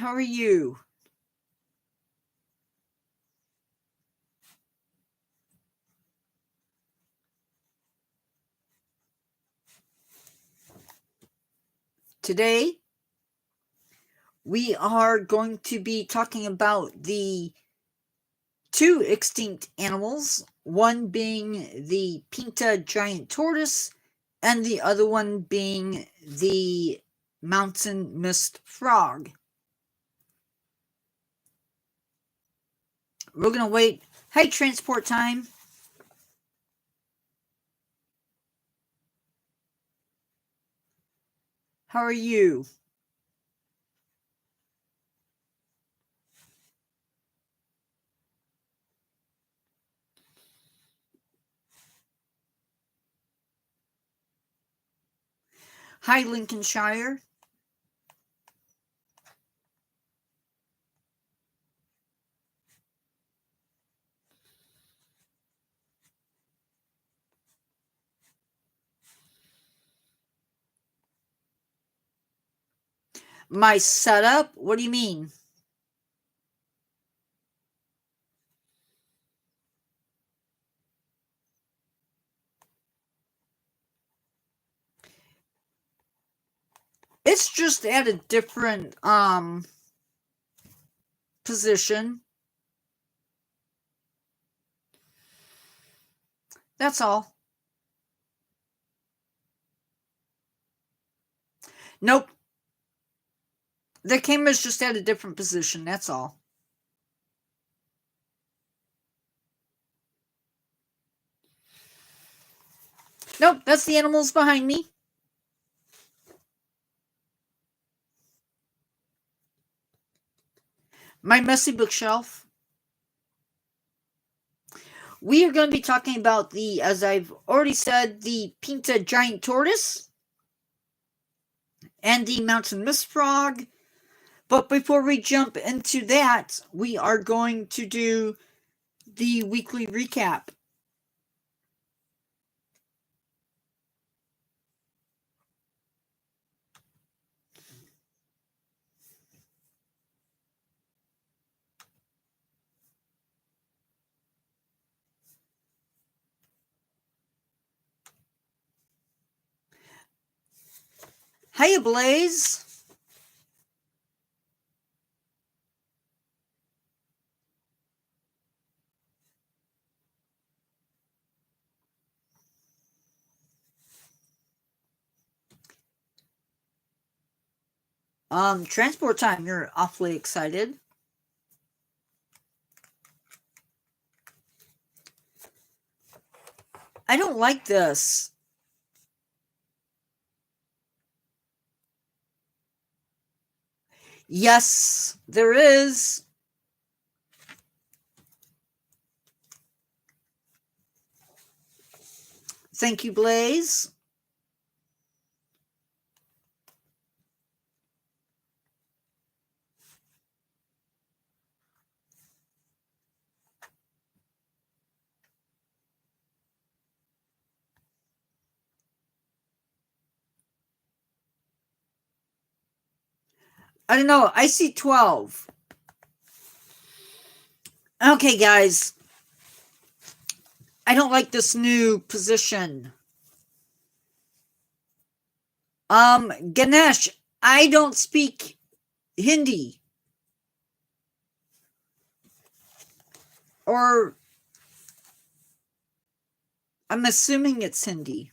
How are you? Today, we are going to be talking about the two extinct animals, one being the Pinta giant tortoise, and the other one being the mountain mist frog. We're going to wait. Hey, transport time. How are you? Hi, Lincolnshire. My setup? What do you mean? It's just at a different position. That's all. Nope. The camera's just at a different position, that's all. Nope, that's the animals behind me. My messy bookshelf. We are going to be talking about the, as I've already said, the Pinta giant tortoise and the mountain mist frog. But before we jump into that, we are going to do the weekly recap. Hiya, Blaze. Transport time, you're awfully excited. I don't like this. Yes, there is. Thank you, Blaze. I don't know. I see 12. Okay, guys. I don't like this new position. Ganesh, I don't speak Hindi. Or I'm assuming it's Hindi.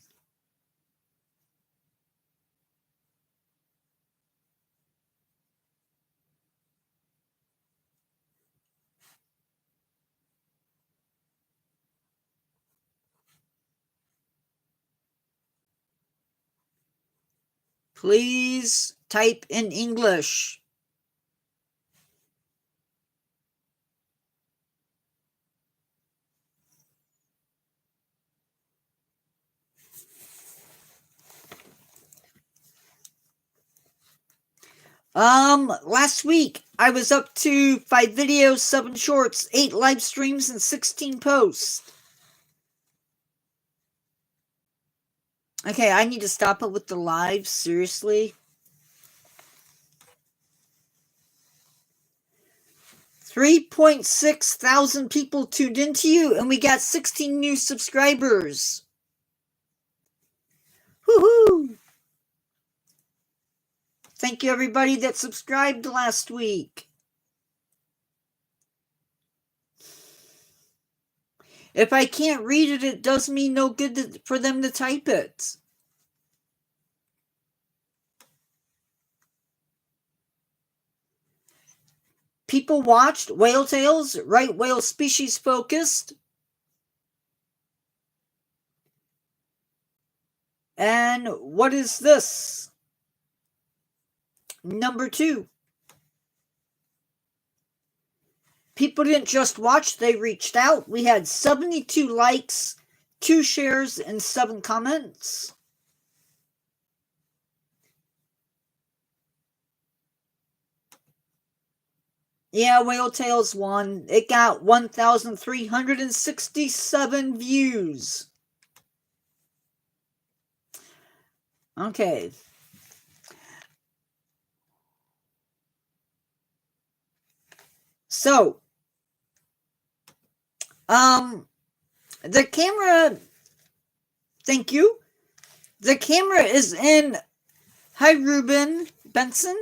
Please type in English. Last week I was up to 5 videos, 7 shorts, 8 live streams, and 16 posts. Okay, I need to stop it with the live, seriously. 3.6 thousand people tuned into you, and we got 16 new subscribers. Woohoo! Thank you, everybody that subscribed last week. If I can't read it, it does me no good for them to type it. People watched Whale Tales, right whale species focused. And what is this? Number 2. People didn't just watch, they reached out. We had 72 likes, 2 shares, and 7 comments. Yeah, Whale Tales won. It got 1,367 views. Okay. So, the camera, thank you. The camera is in, hi Ruben Benson.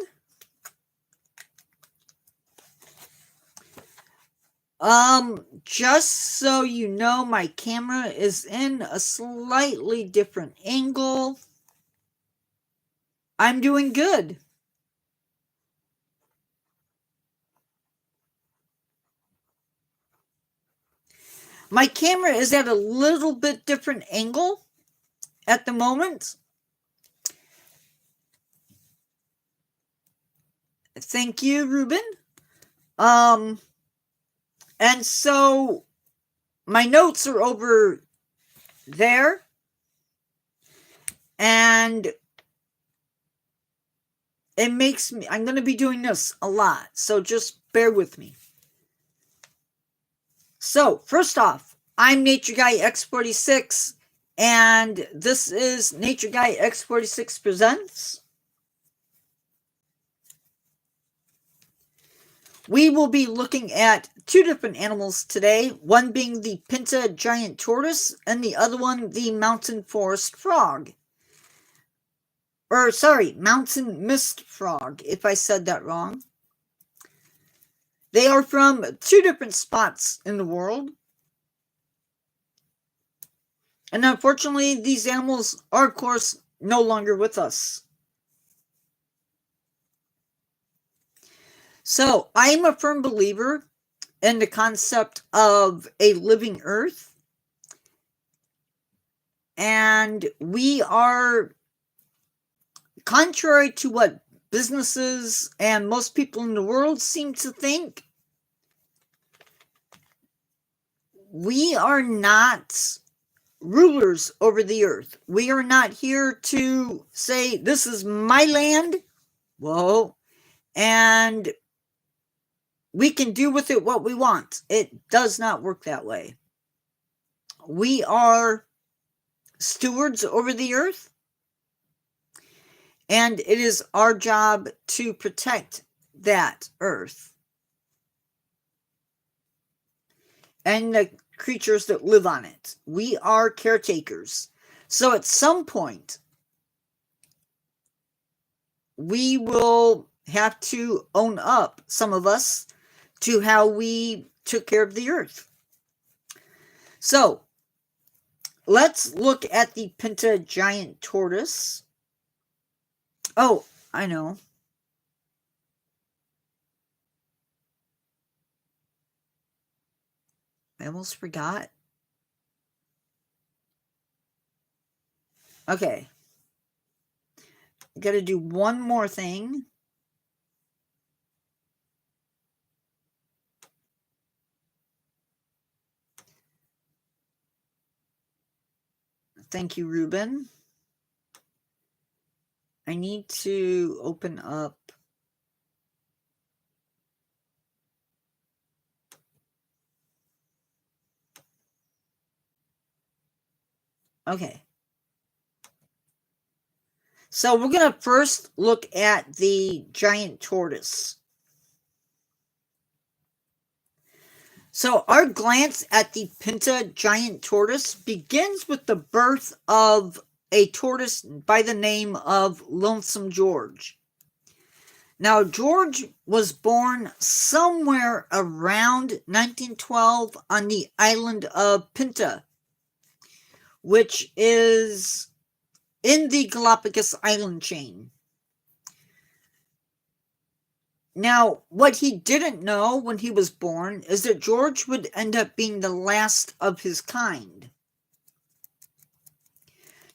Just so you know, my camera is in a slightly different angle. I'm doing good. My camera is at a little bit different angle at the moment. Thank you, Ruben. And so my notes are over there. And it makes me, I'm going to be doing this a lot. So just bear with me. So, first off, I'm Nature Guy X46, and this is Nature Guy X46 Presents. We will be looking at 2 different animals today, one being the Pinta giant tortoise, and the other one the mountain forest frog. Or, sorry, mountain mist frog, if I said that wrong. They are from 2 different spots in the world. And unfortunately, these animals are, of course, no longer with us. So, I am a firm believer in the concept of a living earth. And we are, contrary to what businesses and most people in the world seem to think, we are not rulers over the earth. We are not here to say, this is my land. Whoa. And we can do with it what we want. It does not work that way. We are stewards over the earth. And it is our job to protect that earth and the creatures that live on it. We are caretakers. So at some point, we will have to own up, some of us, to how we took care of the earth. So let's look at the Pinta giant tortoise. Oh, I know. I almost forgot. Okay. Got to do one more thing. Thank you, Ruben. I need to open up. Okay. So we're going to first look at the giant tortoise. So our glance at the Pinta giant tortoise begins with the birth of a tortoise by the name of Lonesome George. Now, George was born somewhere around 1912 on the island of Pinta, which is in the Galapagos island chain. Now, what he didn't know when he was born is that George would end up being the last of his kind.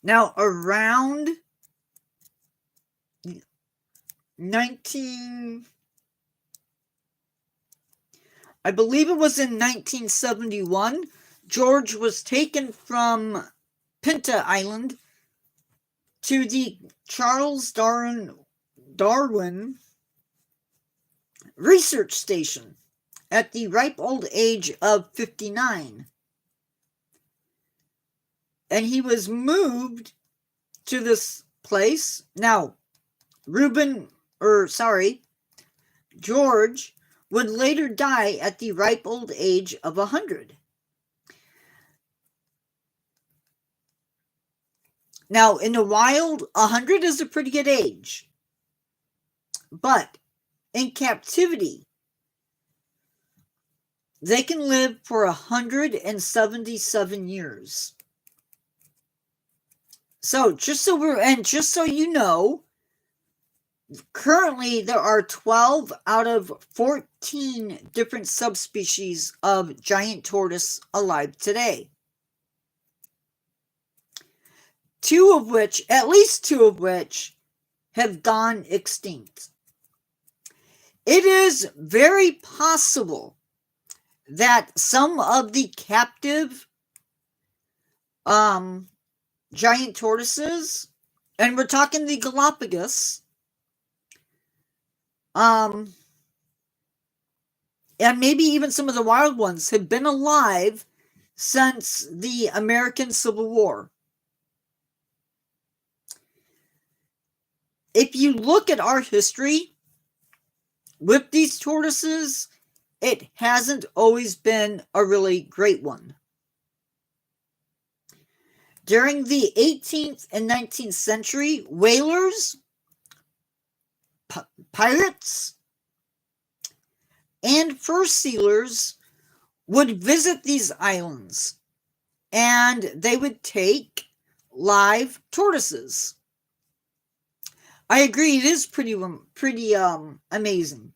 Now, around I believe it was in 1971, George was taken from Pinta Island to the Charles Darwin Research Station at the ripe old age of 59. And he was moved to this place. Now, George would later die at the ripe old age of 100. Now, in the wild, 100 is a pretty good age. But in captivity, they can live for 177 years. So, just so you know, currently there are 12 out of 14 different subspecies of giant tortoise alive today. At least two of which have gone extinct. It is very possible that some of the captive giant tortoises, and we're talking the Galapagos, and maybe even some of the wild ones, have been alive since the American Civil War. If you look at our history with these tortoises, it hasn't always been a really great one. During the 18th and 19th century, whalers, pirates, and fur sealers would visit these islands, and they would take live tortoises. I agree, it is pretty amazing.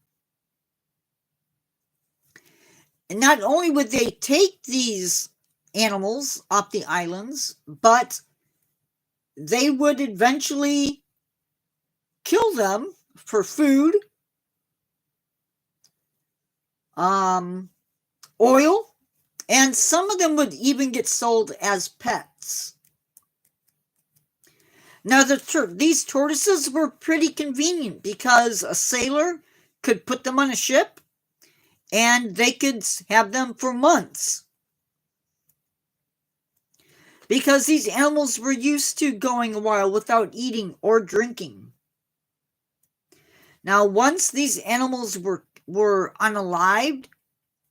And not only would they take these animals off the islands, but they would eventually kill them for food, oil, and some of them would even get sold as pets. Now, these tortoises were pretty convenient because a sailor could put them on a ship and they could have them for months. Because these animals were used to going a while without eating or drinking. Now, once these animals were unalived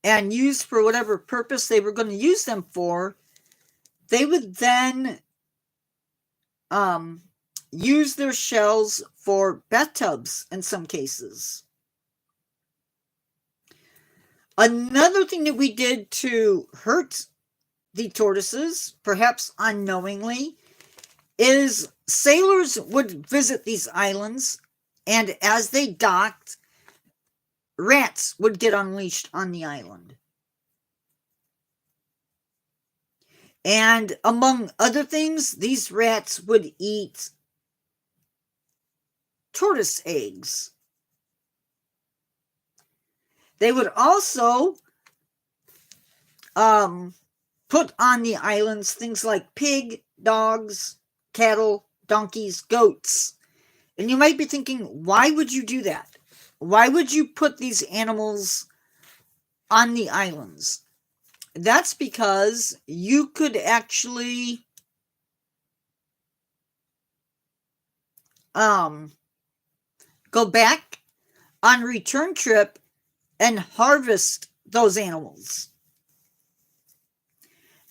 and used for whatever purpose they were going to use them for, they would then use their shells for bathtubs in some cases. Another thing that we did to hurt the tortoises, perhaps unknowingly, is sailors would visit these islands, and as they docked, rats would get unleashed on the island. And among other things, these rats would eat tortoise eggs. They would also put on the islands things like pig, dogs, cattle, donkeys, goats. And you might be thinking, why would you do that? Why would you put these animals on the islands? That's because you could actually go back on return trip and harvest those animals.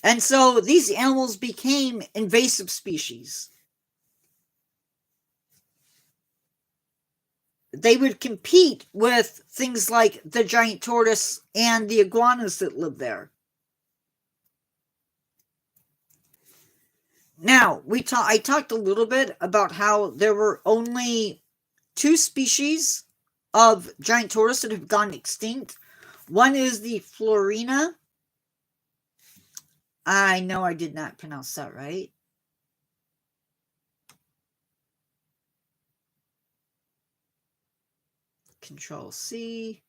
And so these animals became invasive species. They would compete with things like the giant tortoise and the iguanas that live there. Now, I talked a little bit about how there were only 2 species of giant tortoise that have gone extinct. One is the Florina. I know I did not pronounce that right. Control C.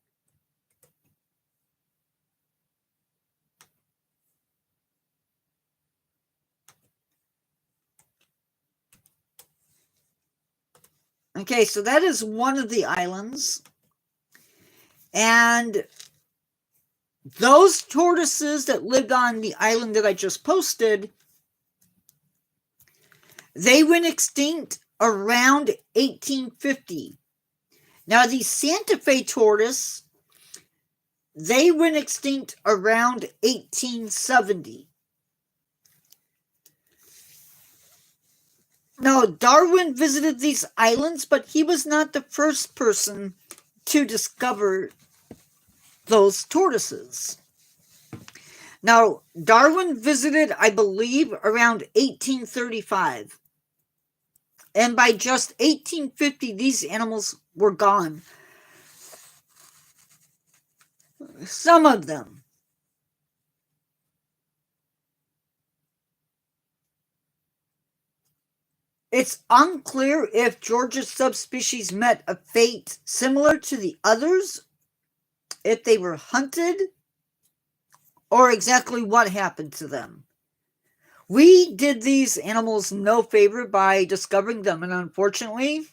Okay, so that is one of the islands. And those tortoises that lived on the island that I just posted, they went extinct around 1850. Now, the Santa Fe tortoise, they went extinct around 1870. Now, Darwin visited these islands, but he was not the first person to discover those tortoises. Now, Darwin visited, I believe, around 1835. And by just 1850, these animals were gone. Some of them. It's unclear if Georgia's subspecies met a fate similar to the others, if they were hunted, or exactly what happened to them. We did these animals no favor by discovering them, and unfortunately,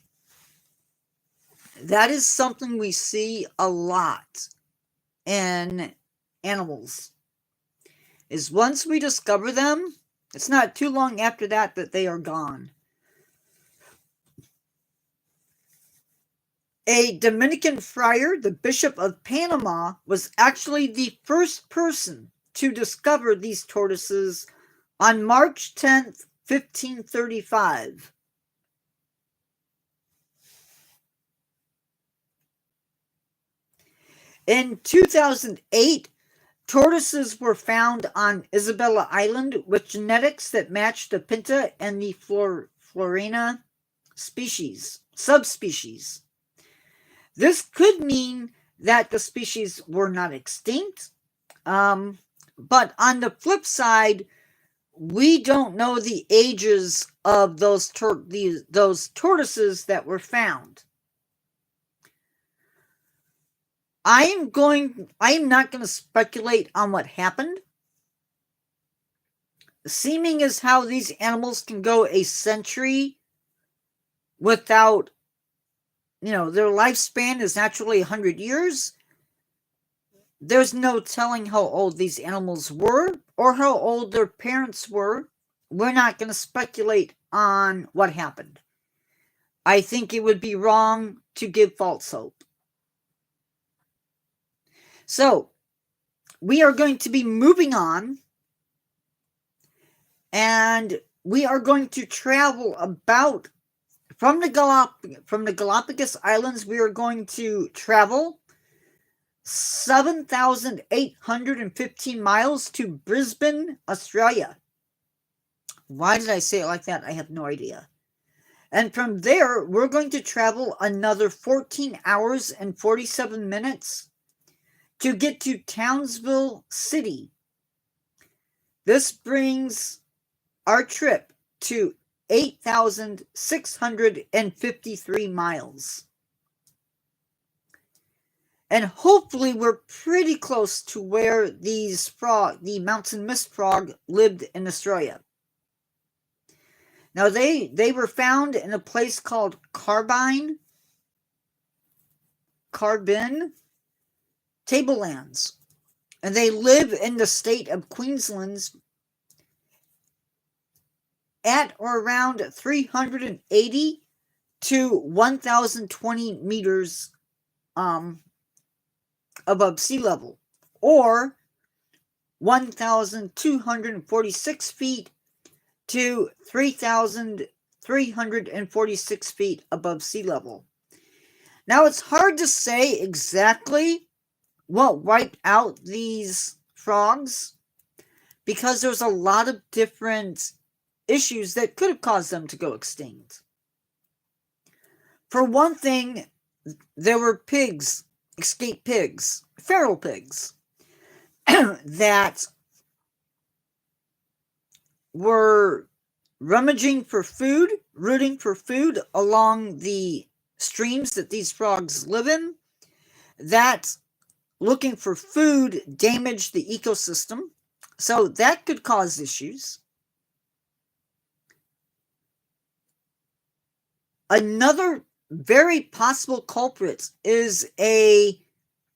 that is something we see a lot in animals. Is once we discover them, it's not too long after that they are gone. A Dominican friar, the Bishop of Panama, was actually the first person to discover these tortoises on March 10th, 1535. In 2008, tortoises were found on Isabella Island with genetics that matched the Pinta and the Florina subspecies. This could mean that the species were not extinct, but on the flip side, we don't know the ages of those tortoises that were found. I am not going to speculate on what happened. Seeming as how these animals can go a century without, their lifespan is naturally 100 years. There's no telling how old these animals were or how old their parents were. We're not going to speculate on what happened. I think it would be wrong to give false hope. So, we are going to be moving on, and we are going to travel about from the Galapagos Islands. We are going to travel 7,815 miles to Brisbane, Australia. Why did I say it like that? I have no idea. And from there, we're going to travel another 14 hours and 47 minutes to get to Townsville City. This brings our trip to 8,653 miles. And hopefully we're pretty close to where the mountain mist frog lived in Australia. Now they were found in a place called Carbine Tablelands, and they live in the state of Queensland at or around 380 to 1,020 meters above sea level, or 1,246 feet to 3,346 feet above sea level. Now, it's hard to say exactly what wiped out these frogs because there's a lot of different issues that could have caused them to go extinct. For one thing, there were pigs, escaped pigs, feral pigs, that were rummaging for food, rooting for food along the streams that these frogs live in, that looking for food damaged the ecosystem. So that could cause issues. Another very possible culprit is a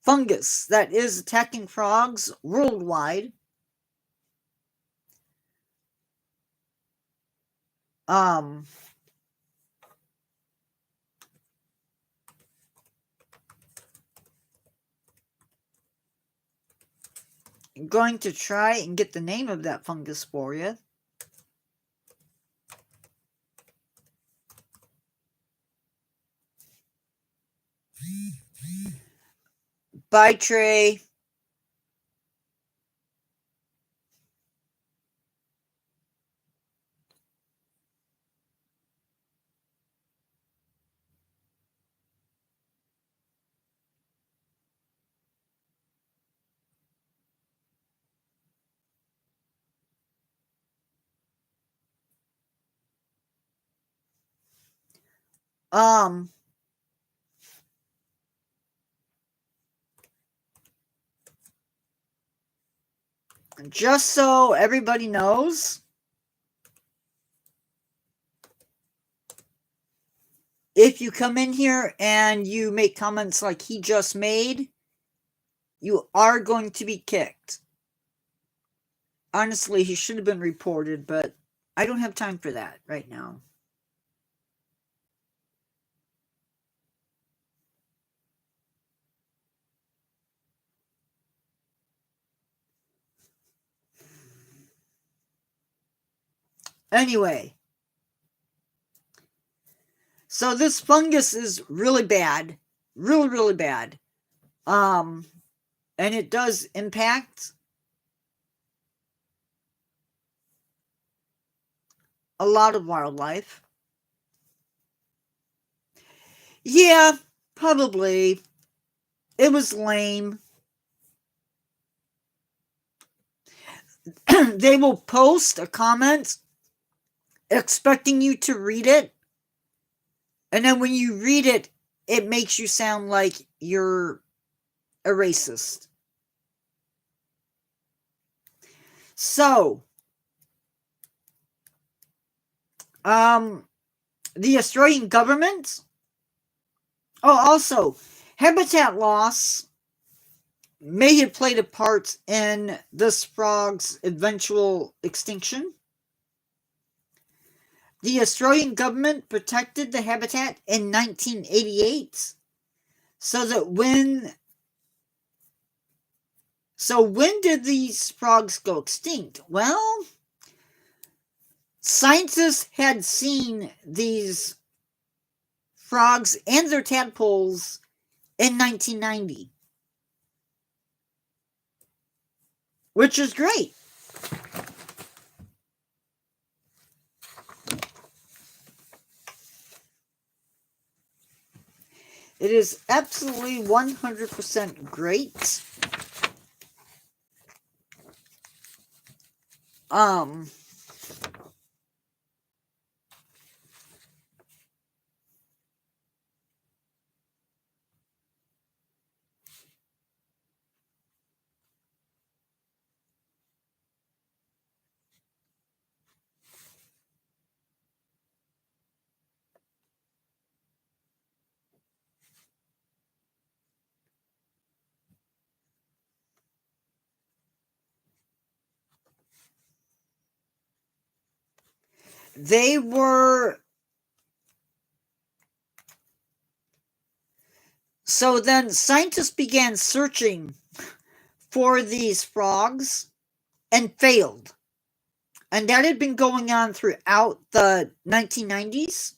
fungus that is attacking frogs worldwide. I'm going to try and get the name of that fungus for you. Bye, Trey. Just so everybody knows, if you come in here and you make comments like he just made, you are going to be kicked. Honestly, he should have been reported, but I don't have time for that right now. Anyway, so this fungus is really bad, really, really bad. And it does impact a lot of wildlife. Yeah, probably. It was lame. They will post a comment expecting you to read it. And then when you read it, it makes you sound like you're a racist. So, the Australian government, also, habitat loss may have played a part in this frog's eventual extinction. The Australian government protected the habitat in 1988 So when did these frogs go extinct? Well, scientists had seen these frogs and their tadpoles in 1990, which is great. It is absolutely 100% great. They were... So then scientists began searching for these frogs and failed. And that had been going on throughout the 1990s.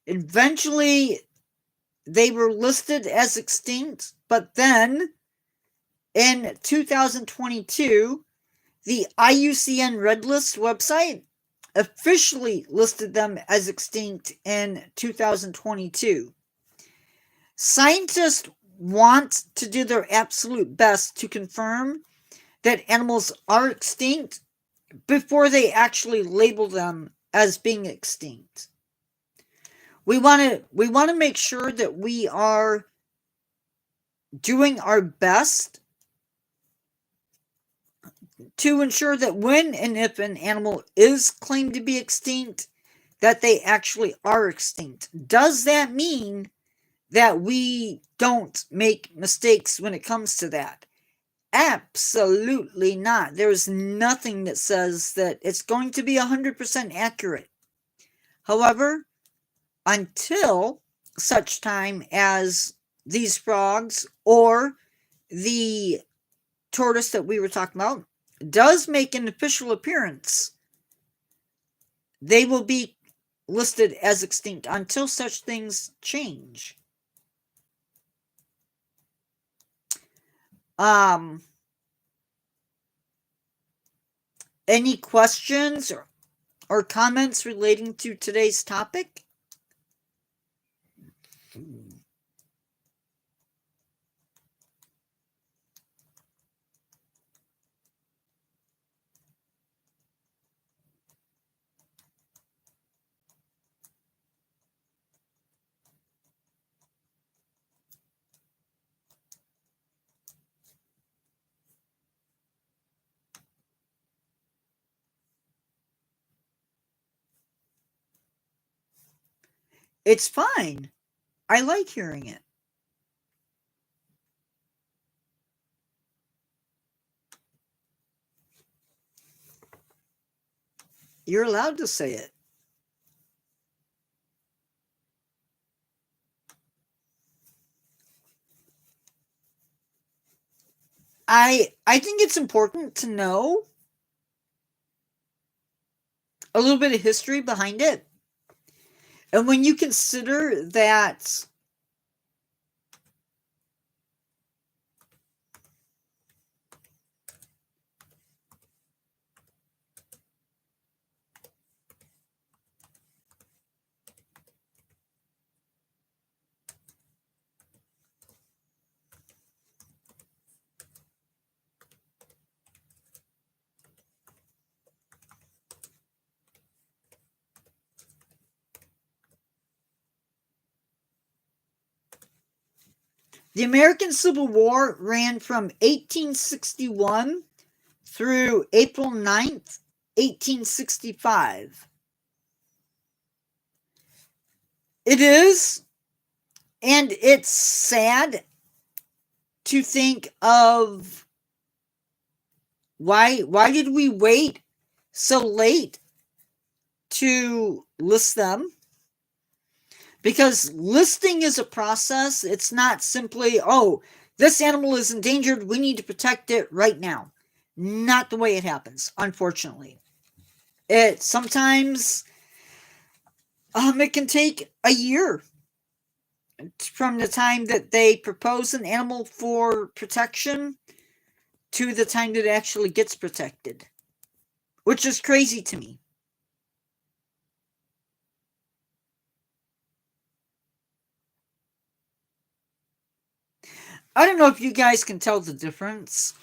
Eventually, they were listed as extinct, but then in 2022, the IUCN Red List website officially listed them as extinct in 2022. Scientists want to do their absolute best to confirm that animals are extinct before they actually label them as being extinct. We want to make sure that we are doing our best to ensure that when and if an animal is claimed to be extinct, that they actually are extinct. Does that mean that we don't make mistakes when it comes to that? Absolutely not. There's nothing that says that it's going to be 100% accurate. However, until such time as these frogs or the tortoise that we were talking about does make an official appearance, they will be listed as extinct until such things change. Any questions or comments relating to today's topic? It's fine. I like hearing it. You're allowed to say it. I think it's important to know a little bit of history behind it. And when you consider that the American Civil War ran from 1861 through April 9th, 1865. It is, and it's sad to think of why did we wait so late to list them? Because listing is a process. It's not simply, oh, this animal is endangered, we need to protect it right now. Not the way it happens, unfortunately. It sometimes it can take a year from the time that they propose an animal for protection to the time that it actually gets protected, which is crazy to me. I don't know if you guys can tell the difference.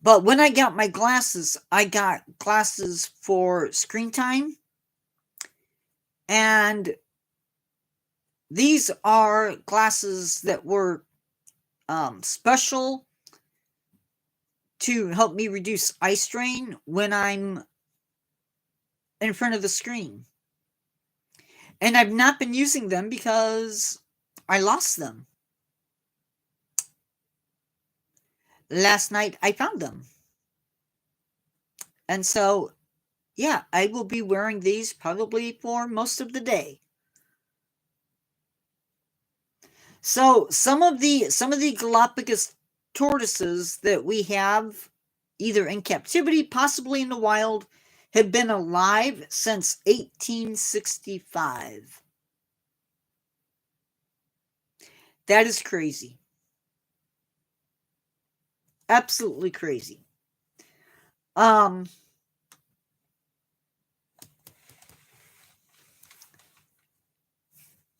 But when I got my glasses, I got glasses for screen time. And these are glasses that were special to help me reduce eye strain when I'm in front of the screen. And I've not been using them because I lost them. Last night I found them. And so, yeah, I will be wearing these probably for most of the day. So some of the Galapagos tortoises that we have, either in captivity, possibly in the wild, have been alive since 1865. That is crazy. Absolutely crazy.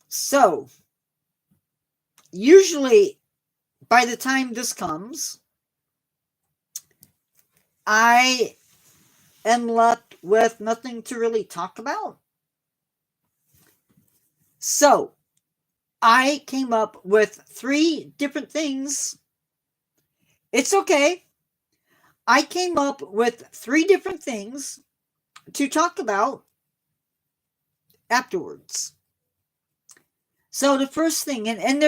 So, usually, by the time this comes, I am left with nothing to really talk about. So, I came up with 3 different things. It's okay. I came up with 3 different things to talk about afterwards. So the first thing, and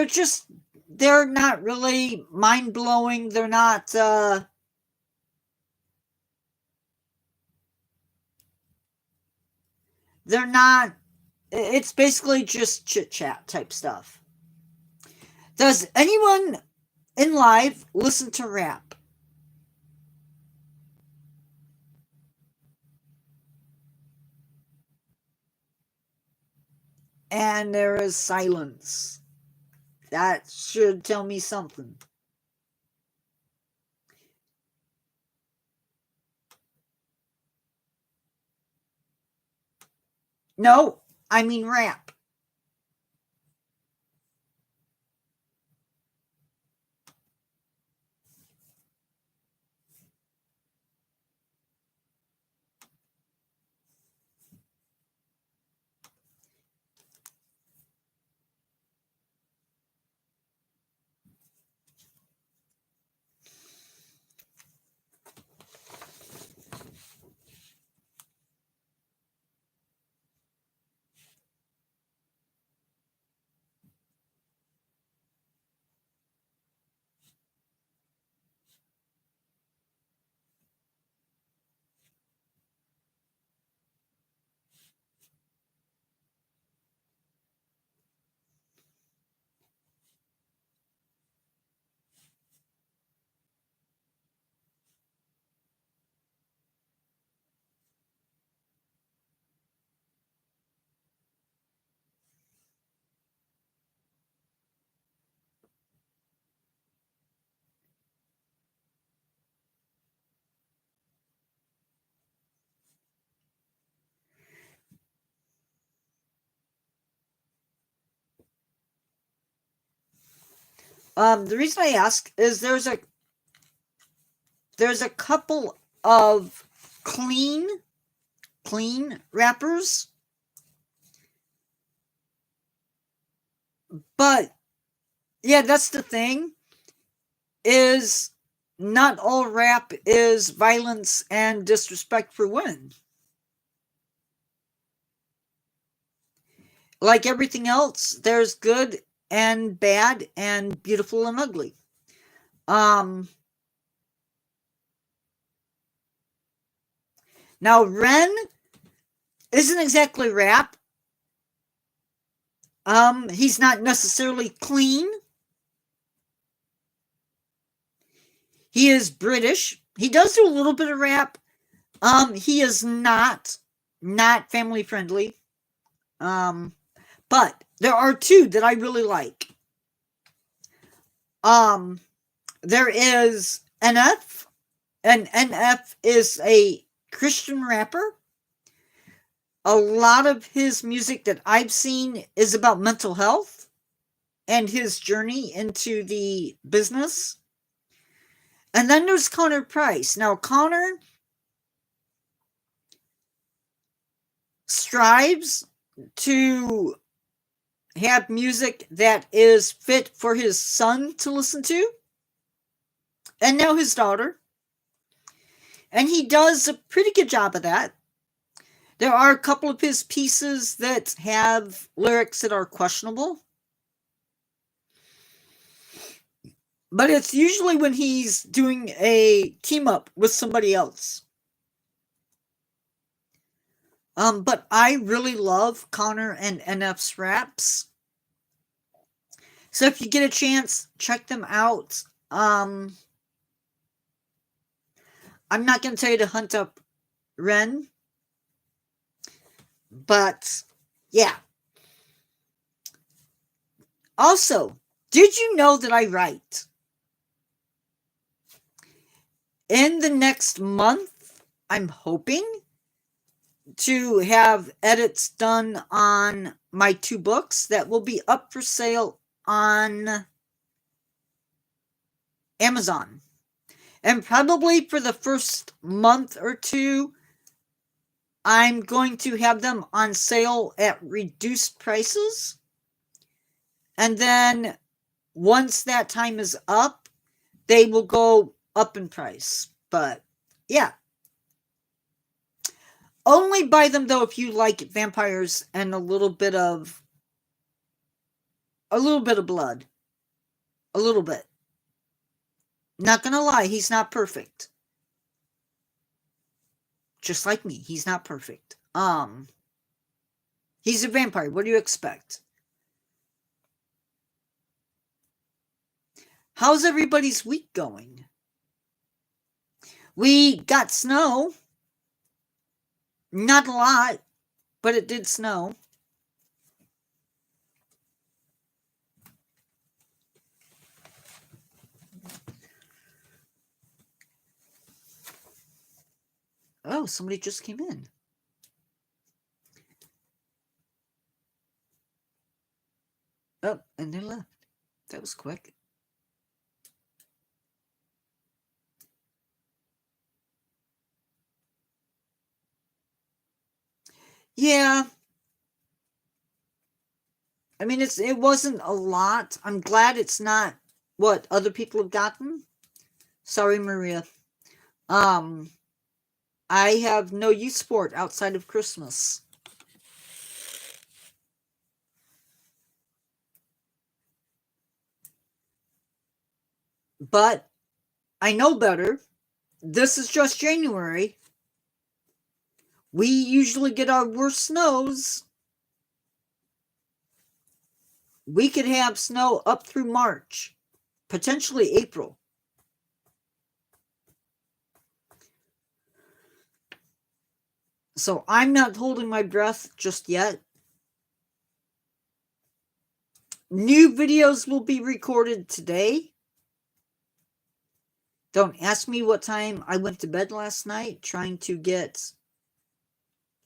they're not really mind-blowing. They're not, it's basically just chit-chat type stuff. Does anyone in live listen to rap? And there is silence. That should tell me something. No, I mean rap. The reason I ask is there's a couple of clean rappers, but yeah, that's the thing, is not all rap is violence and disrespect for women. Like everything else, there's good and bad and beautiful and ugly. Now Ren isn't exactly rap. He's not necessarily clean. He is British. He does do a little bit of rap. He is not family friendly. But there are 2 that I really like. There is NF, and NF is a Christian rapper. A lot of his music that I've seen is about mental health and his journey into the business. And then there's Connor Price. Now, Connor strives to have music that is fit for his son to listen to, and now his daughter. And he does a pretty good job of that. There are a couple of his pieces that have lyrics that are questionable. But it's usually when he's doing a team up with somebody else. But I really love Connor and NF's raps. So if you get a chance, check them out. I'm not going to tell you to hunt up Ren, but yeah. Also, did you know that I write? In the next month, I'm hoping to have edits done on my 2 books that will be up for sale on Amazon. And probably for the first month or 2, I'm going to have them on sale at reduced prices. And then once that time is up, they will go up in price. But yeah. Only buy them though if you like vampires and a little bit of blood. A little bit. Not gonna lie, he's not perfect. Just like me, he's not perfect. He's a vampire. What do you expect? How's everybody's week going? We got snow. Not a lot, but it did snow. Oh, somebody just came in. Oh, and they left. That was quick. Yeah. I mean, it wasn't a lot. I'm glad it's not what other people have gotten. Sorry, Maria. I have no use for it outside of Christmas. But I know better. This is just January. We usually get our worst snows. We could have snow up through March, potentially April. So I'm not holding my breath just yet. New videos will be recorded today. Don't ask me what time I went to bed last night, trying to get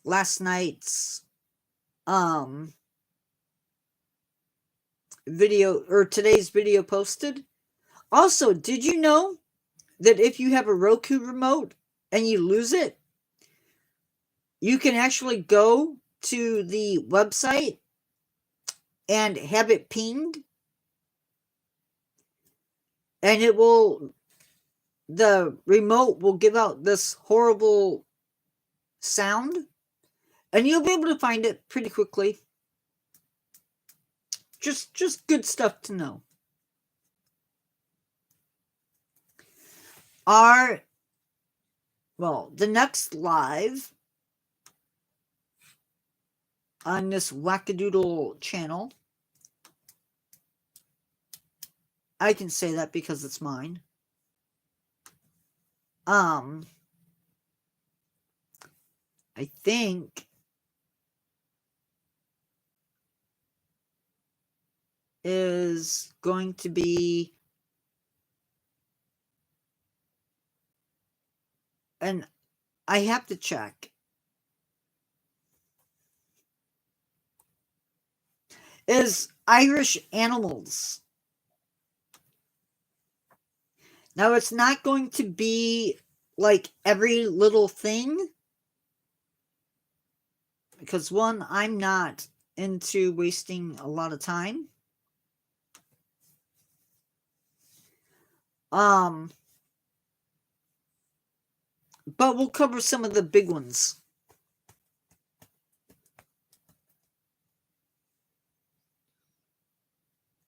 last night's video or today's video posted. Also, did you know that if you have a Roku remote and you lose it, you can actually go to the website and have it pinged, and the remote will give out this horrible sound, and you'll be able to find it pretty quickly. Just good stuff to know. The next live on this wackadoodle channel, I can say that because it's mine. I think is going to be and I have to check. Is Irish animals. Now, it's not going to be like every little thing. Because one, I'm not into wasting a lot of time. But we'll cover some of the big ones.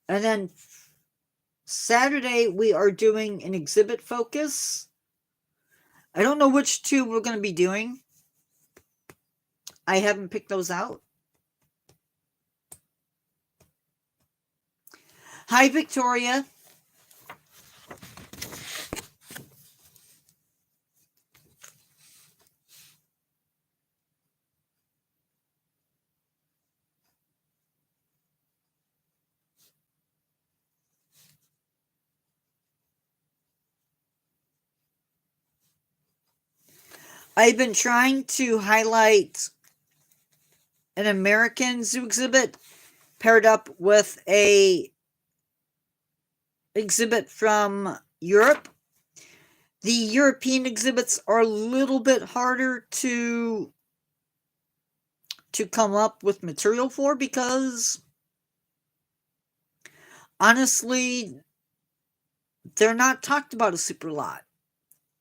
And then Saturday, we are doing an exhibit focus. I don't know which 2 we're going to be doing. I haven't picked those out. Hi, Victoria. I've been trying to highlight an American zoo exhibit paired up with a exhibit from Europe. The European exhibits are a little bit harder to come up with material for because honestly they're not talked about a super lot.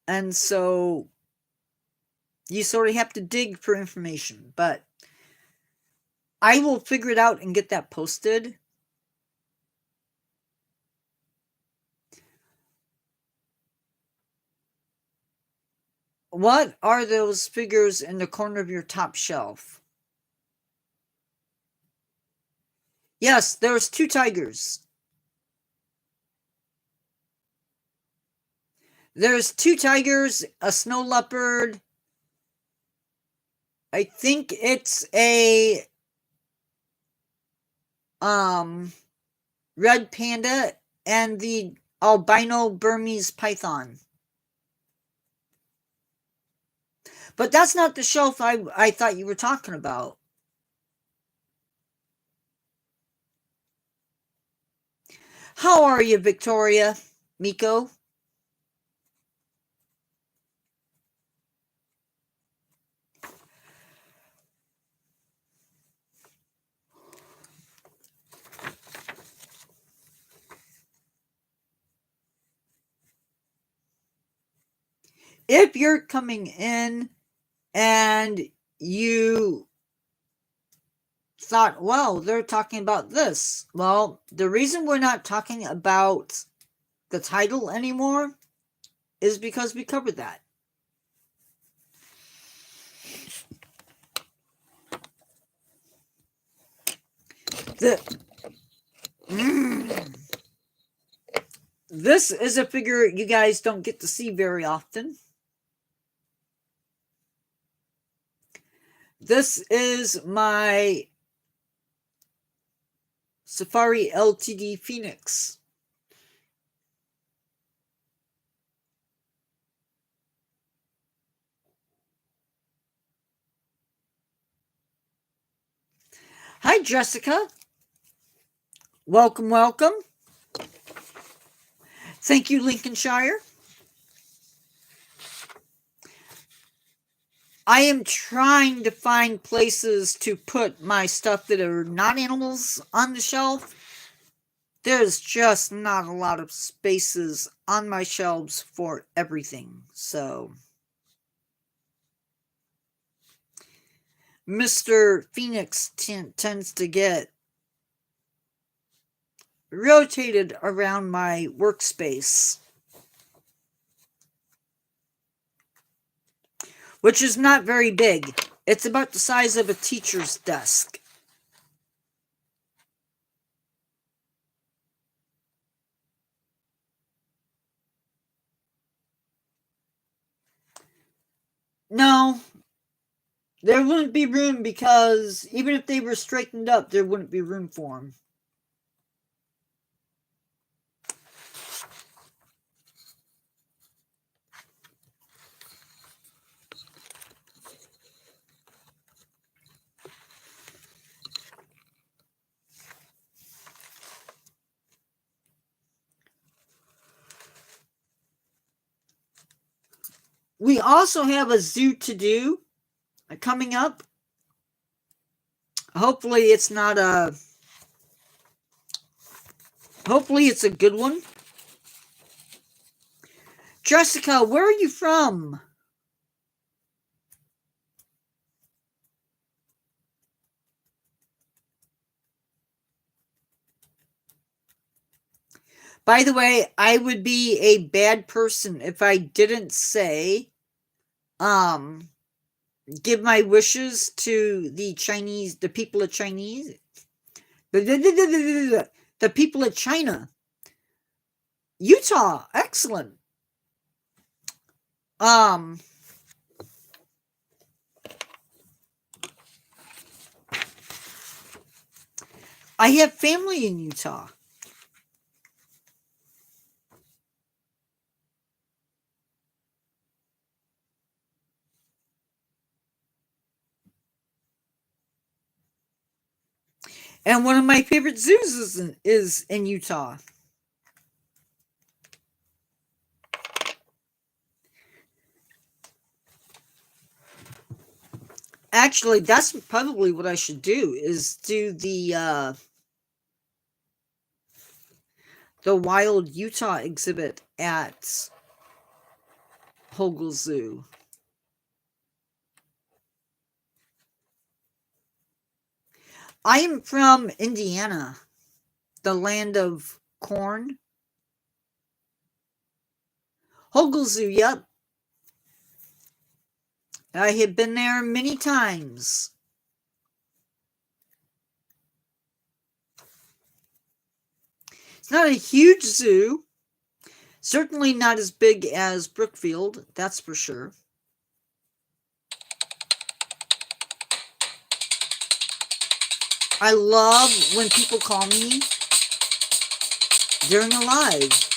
And so you sort of have to dig for information, but I will figure it out and get that posted. What are those figures in the corner of your top shelf? Yes, there's 2 tigers. There's 2 tigers, a snow leopard. I think it's a red panda and the albino Burmese python. But that's not the shelf I thought you were talking about. How are you, Victoria? Miko? If you're coming in and you thought, well, they're talking about this. Well, the reason we're not talking about the title anymore is because we covered that. This is a figure you guys don't get to see very often. This is my Safari LTD Phoenix. Hi, Jessica. Welcome, welcome. Thank you, Lincolnshire. I am trying to find places to put my stuff that are not animals on the shelf. There's just not a lot of spaces on my shelves for everything. So, Mr. Phoenix tends to get rotated around my workspace, which is not very big. It's about the size of a teacher's desk. No, there wouldn't be room because even if they were straightened up, there wouldn't be room for them. We also have a zoo to do coming up. Hopefully it's not a... Hopefully it's a good one. Jessica, where are you from? By the way, I would be a bad person if I didn't say, give my wishes to the Chinese, the people of Chinese, the people of China. Utah, excellent. I have family in Utah. And one of my favorite zoos is in Utah. Actually, that's probably what I should do, is do the Wild Utah exhibit at Hogle Zoo. I am from Indiana, the land of corn. Hogle Zoo, yep. I have been there many times. It's not a huge zoo. Certainly not as big as Brookfield, that's for sure. I love when people call me during a live.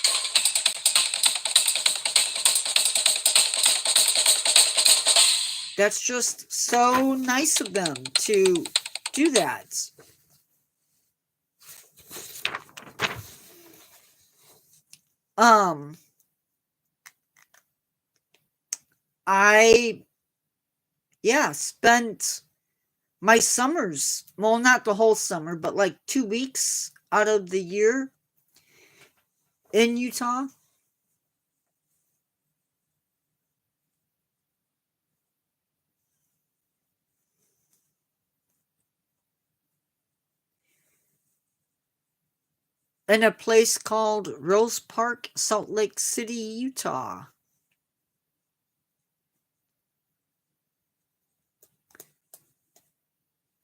That's just so nice of them to do that. I spent my summers, well, not the whole summer, but like 2 weeks out of the year in Utah. In a place called Rose Park, Salt Lake City, Utah.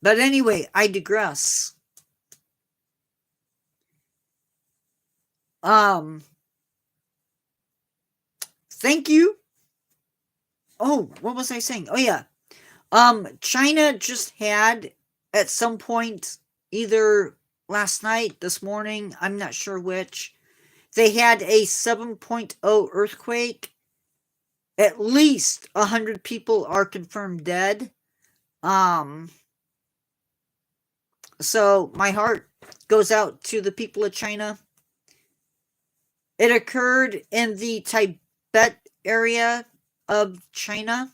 But anyway, I digress. Thank you. Oh, what was I saying? Oh yeah. China just had at some point, either last night, this morning, I'm not sure which, they had a 7.0 earthquake. At least 100 people are confirmed dead. So my heart goes out to the people of China. It occurred in the Tibet area of China.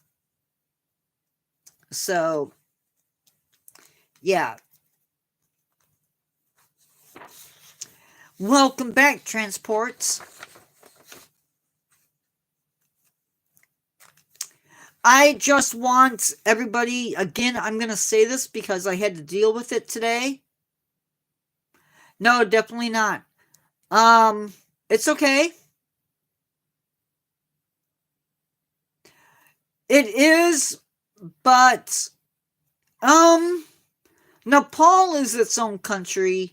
So, yeah. Welcome back, transports. I just want everybody, again, I'm going to say this because I had to deal with it today. No, definitely not. It's okay. It is, but, Nepal is its own country.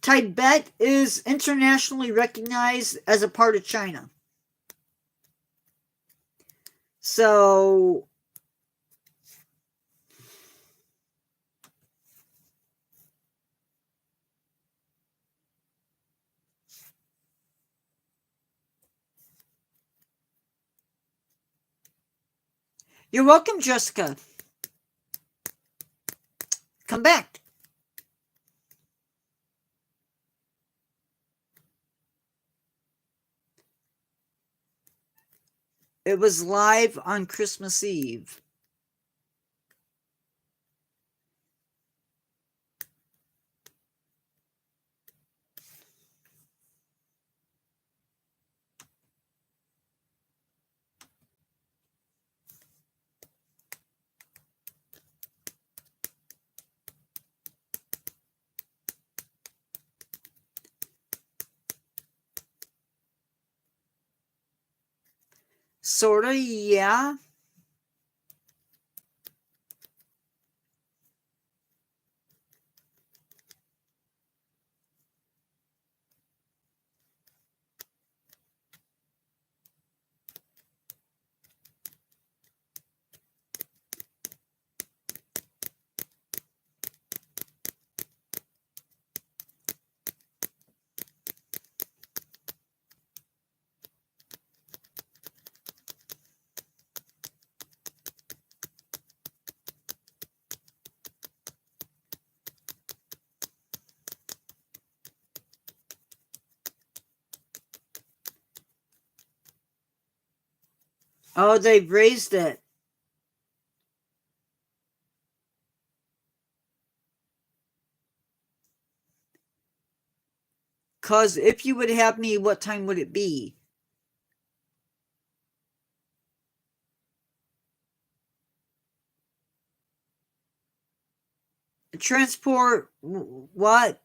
Tibet is internationally recognized as a part of China. So, you're welcome, Jessica. Come back. It was live on Christmas Eve. Sorta, yeah. Oh, they've raised it. Because if you would have me, what time would it be? Transport what?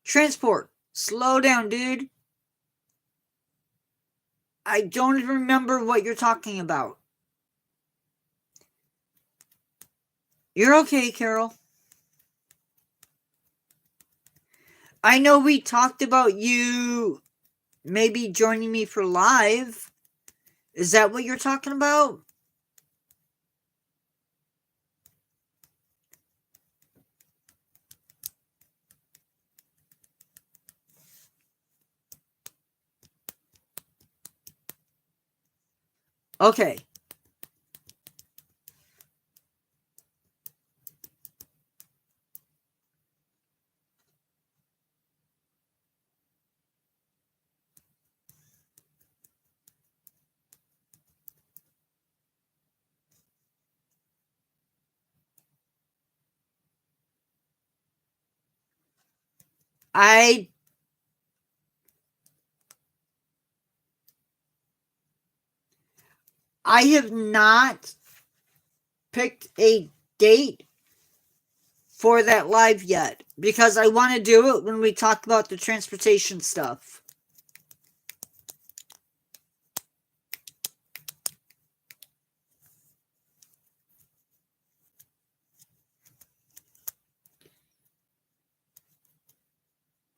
Transport. Slow down, dude. I don't even remember what you're talking about. You're okay, Carol. I know we talked about you maybe joining me for live. Is that what you're talking about? Okay. I have not picked a date for that live yet because I want to do it when we talk about the transportation stuff.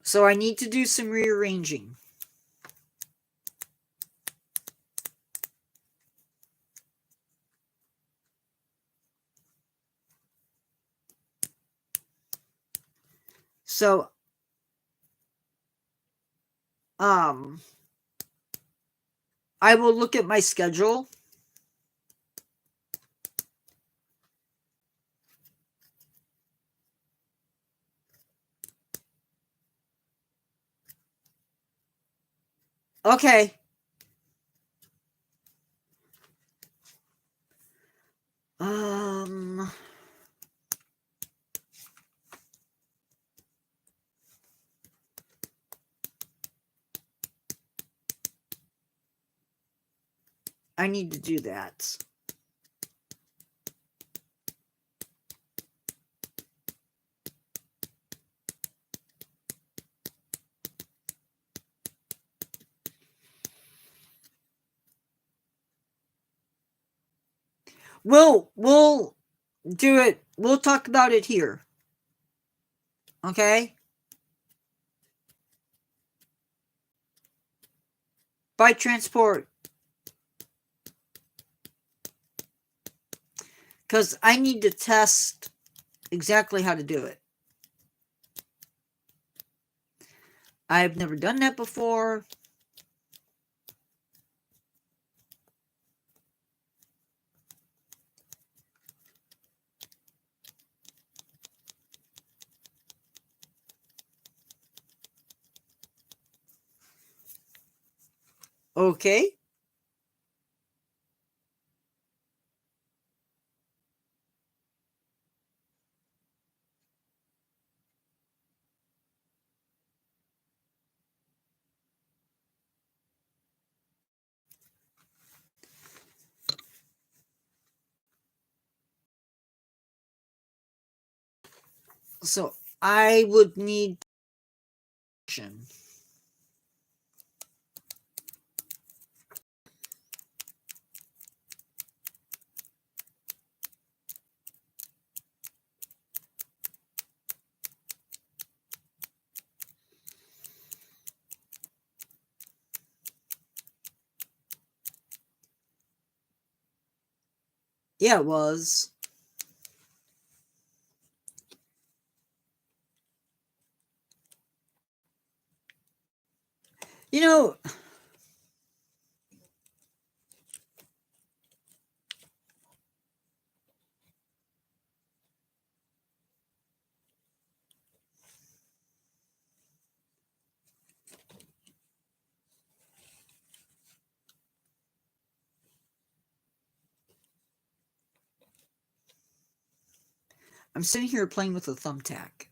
So I need to do some rearranging. So I will look at my schedule. Okay. I need to do that. We'll do it. We'll talk about it here. Okay? By transport. Because I need to test exactly how to do it. I've never done that before. Okay. So I would need yeah, it was. You know, I'm sitting here playing with a thumbtack.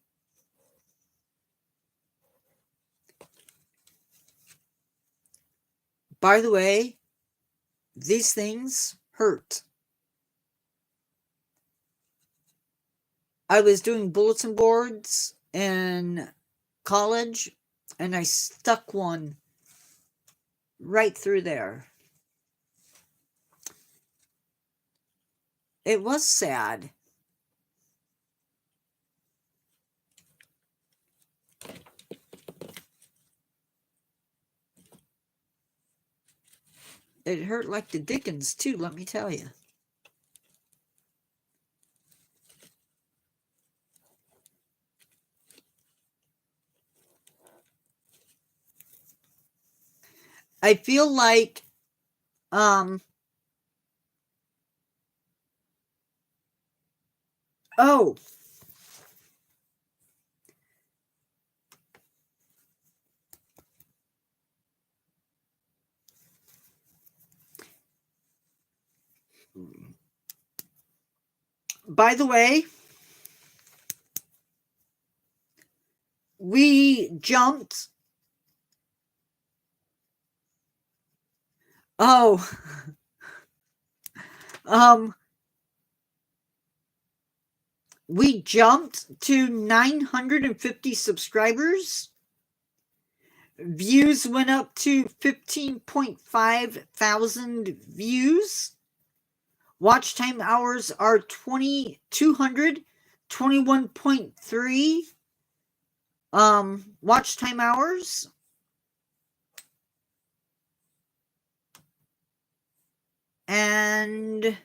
By the way, these things hurt. I was doing bulletin boards in college, and I stuck one right through there. It was sad. It hurt like the dickens, too, let me tell you. I feel like, oh, by the way, we jumped. Oh, we jumped to 950 subscribers. Views went up to 15.5 thousand views. Watch time hours are 2,200, 21.3 watch time hours. And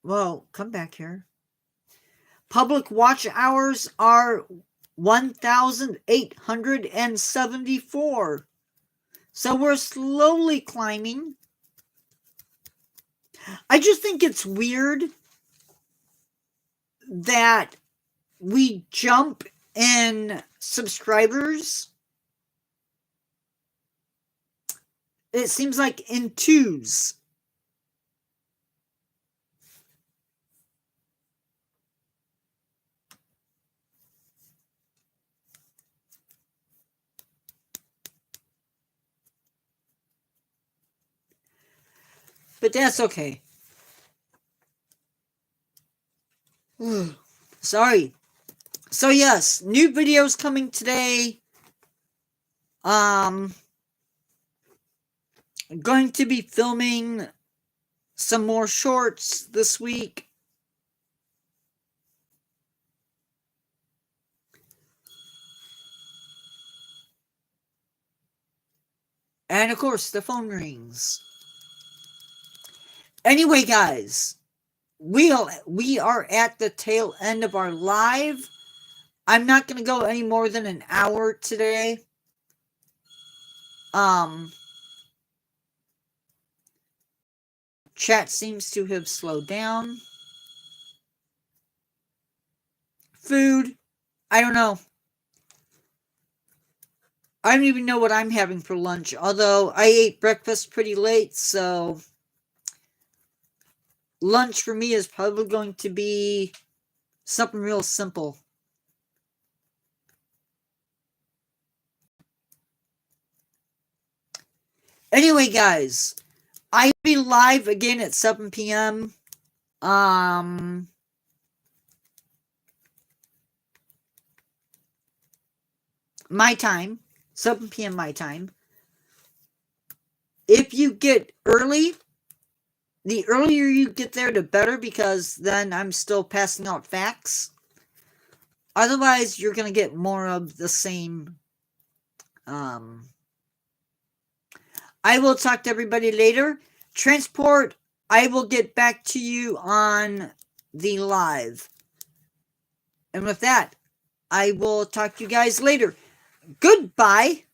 well, come back here. Public watch hours are 1,874. So we're slowly climbing. I just think it's weird that we jump in subscribers. It seems like in twos. But that's okay. Sorry. So yes, new videos coming today. Going to be filming some more shorts this week. And of course, the phone rings. Anyway, guys, we are at the tail end of our live. I'm not going to go any more than an hour today. Chat seems to have slowed down. Food, I don't know. I don't even know what I'm having for lunch, although I ate breakfast pretty late, so lunch for me is probably going to be something real simple. Anyway, guys, I'll be live again at 7 p.m. My time, 7 p.m. my time. If you get early, the earlier you get there, the better, because then I'm still passing out facts. Otherwise, you're going to get more of the same. I will talk to everybody later. Transport, I will get back to you on the live. And with that, I will talk to you guys later. Goodbye.